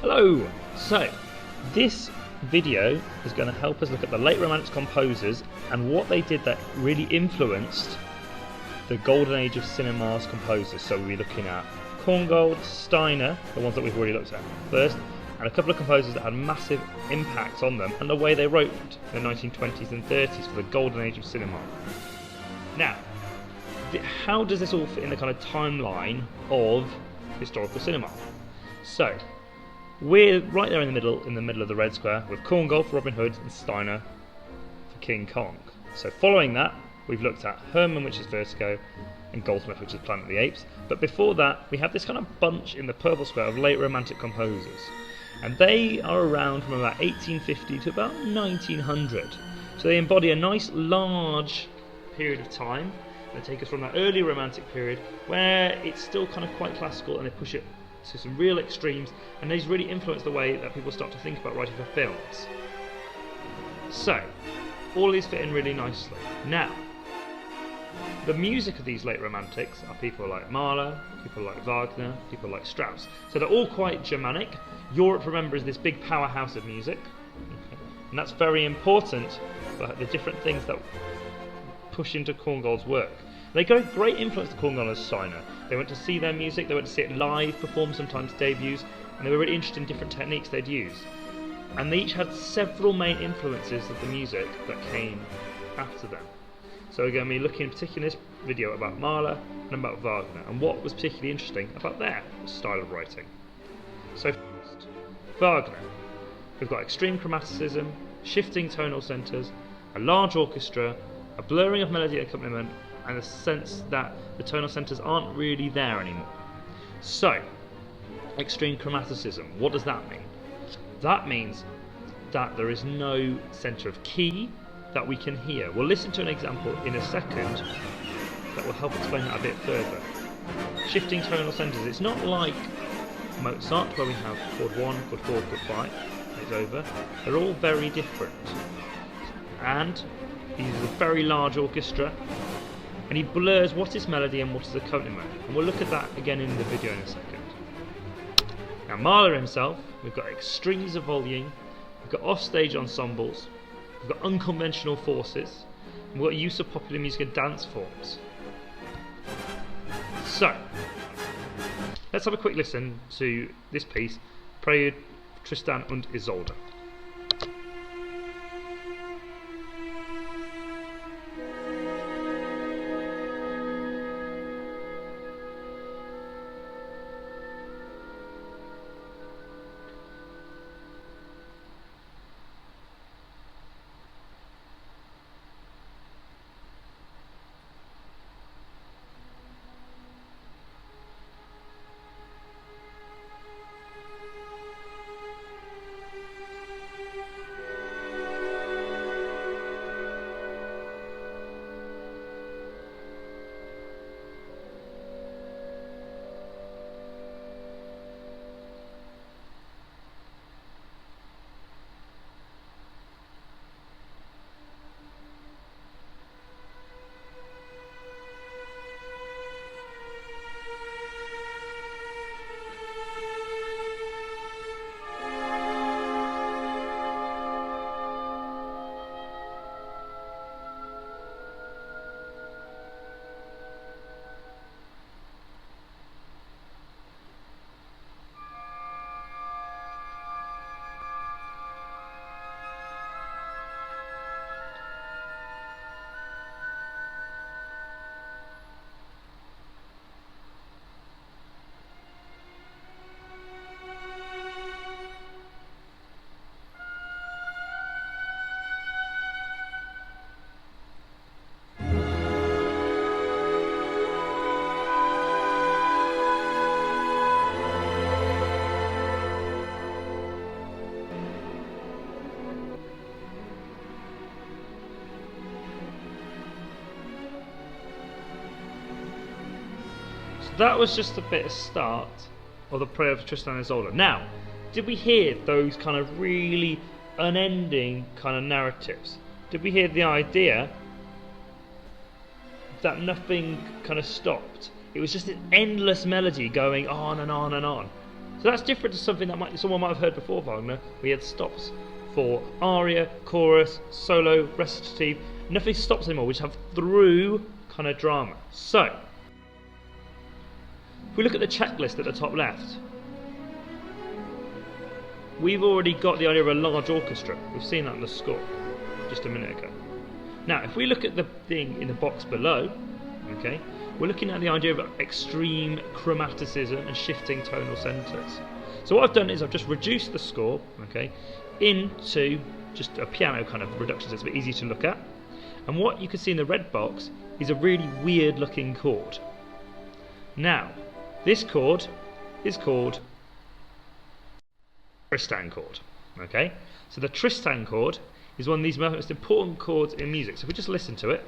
Hello! So, this video is going to help us look at the late Romantic composers and what they did that really influenced the golden age of cinema's composers. So we'll be looking at Korngold, Steiner, the ones that we've already looked at first, and a couple of composers that had massive impacts on them and the way they wrote in the 1920s and 30s for the golden age of cinema. Now, how does this all fit in the kind of timeline of historical cinema? So, we're right there in the middle of the Red Square with Korngold for Robin Hood and Steiner for King Kong. So following that, we've looked at Herman, which is Vertigo, and Goldsmith, which is Planet of the Apes. But before that, we have this kind of bunch in the Purple Square of late Romantic composers. And they are around from about 1850 to about 1900. So they embody a nice large period of time. They take us from that early Romantic period where it's still kind of quite classical, and they push it to some real extremes, and these really influence the way that people start to think about writing for films. So, all these fit in really nicely. Now, the music of these late Romantics are people like Mahler, people like Wagner, people like Strauss. So they're all quite Germanic. Europe, remember, is this big powerhouse of music, and that's very important for the different things that push into Korngold's work. They got great influence to Korngold and Steiner. They went to see their music, they went to see it live, perform sometimes debuts, and they were really interested in different techniques they'd use. And they each had several main influences of the music that came after them. So we're going to be looking in particular in this video about Mahler and about Wagner, and what was particularly interesting about their style of writing. So first, Wagner. We've got extreme chromaticism, shifting tonal centres, a large orchestra, a blurring of melody and accompaniment, and a sense that the tonal centres aren't really there anymore. So, extreme chromaticism, what does that mean? That means that there is no centre of key that we can hear. We'll listen to an example in a second that will help explain that a bit further. Shifting tonal centres, it's not like Mozart where we have chord 1, chord 4, chord 5, and it's over. They're all very different. And he uses a very large orchestra, and he blurs what is melody and what is accompaniment. And we'll look at that again in the video in a second. Now Mahler himself, we've got extremes of volume, we've got offstage ensembles, we've got unconventional forces, and we've got use of popular music and dance forms. So, let's have a quick listen to this piece, Prelude Tristan und Isolde. That was just a bit of start of the Prelude for Tristan and Isolde. Now, did we hear those kind of really unending kind of narratives? Did we hear the idea that nothing kind of stopped? It was just an endless melody going on and on and on. So that's different to something that someone might have heard before Wagner. We had stops for aria, chorus, solo, recitative. Nothing stops anymore. We just have through kind of drama. So, if we look at the checklist at the top left, we've already got the idea of a large orchestra. We've seen that in the score just a minute ago. Now, if we look at the thing in the box below, okay, we're looking at the idea of extreme chromaticism and shifting tonal centres. So what I've done is I've just reduced the score, okay, into just a piano kind of reduction, so it's a bit easy to look at. And what you can see in the red box is a really weird looking chord. Now, this chord is called Tristan chord, okay? So the Tristan chord is one of these most important chords in music. So if we just listen to it.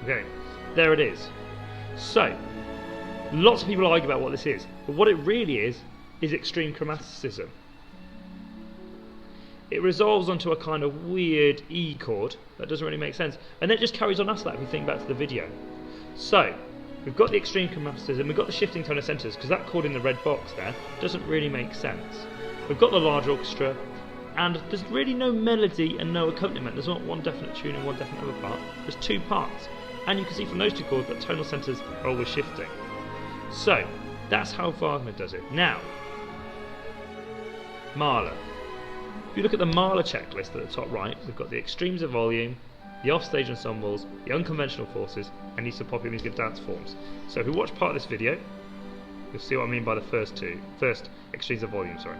Okay, there it is. So, lots of people argue about what this is, but what it really is extreme chromaticism. It resolves onto a kind of weird E chord that doesn't really make sense, and then it just carries on after that if we think back to the video. So, we've got the extreme chromaticism, we've got the shifting tonal centres, because that chord in the red box there doesn't really make sense. We've got the large orchestra, and there's really no melody and no accompaniment. There's not one definite tune and one definite other part. There's two parts. And you can see from those two chords that tonal centres are always shifting. So, that's how Wagner does it. Now, Mahler. If you look at the Mahler checklist at the top right, we've got the extremes of volume, the offstage ensembles, the unconventional forces, and use of popular music and dance forms. So if we watch part of this video, you'll see what I mean by the first extremes of volume, sorry.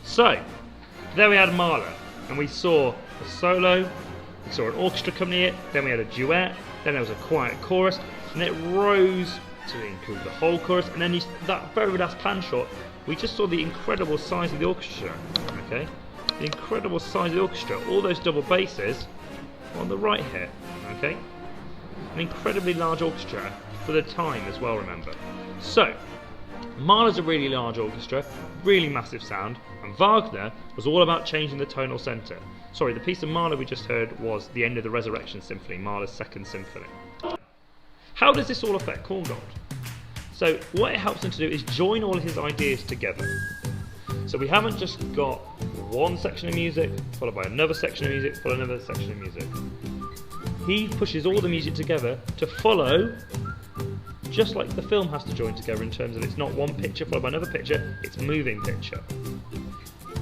So, there we had Mahler, and we saw a solo, we saw an orchestra accompany it, then we had a duet, then there was a quiet chorus, and it rose to include the whole chorus, and then that very last plan shot, we just saw the incredible size of the orchestra, okay? The incredible size of the orchestra, all those double basses on the right here, okay? An incredibly large orchestra for the time as well, remember. So, Mahler's a really large orchestra, really massive sound, and Wagner was all about changing the tonal centre. Sorry, the piece of Mahler we just heard was the end of the Resurrection Symphony, Mahler's second symphony. How does this all affect Korngold? So what it helps him to do is join all his ideas together. So we haven't just got one section of music followed by another section of music followed by another section of music. He pushes all the music together to follow, just like the film has to join together in terms of it's not one picture followed by another picture, it's moving picture.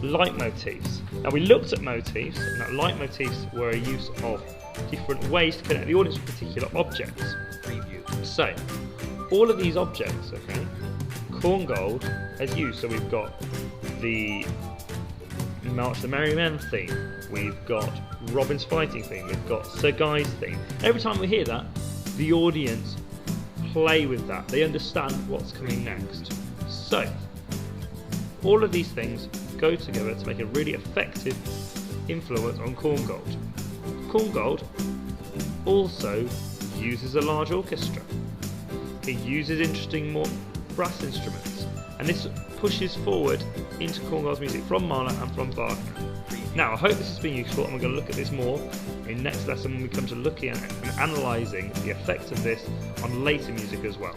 Leitmotifs. Now we looked at motifs, and that leitmotifs were a use of different ways to connect the audience with particular objects. So, all of these objects, okay, Korngold has used. So we've got the March the Merry Men theme, we've got Robin's fighting theme, we've got Sir Guy's theme. Every time we hear that, the audience play with that. They understand what's coming next. So, all of these things go together to make a really effective influence on Korngold. Korngold also uses a large orchestra. It uses interesting more brass instruments, and this pushes forward into Korngold's music from Mahler and from Wagner. Now, I hope this has been useful, and we're going to look at this more in next lesson when we come to looking at and analysing the effects of this on later music as well.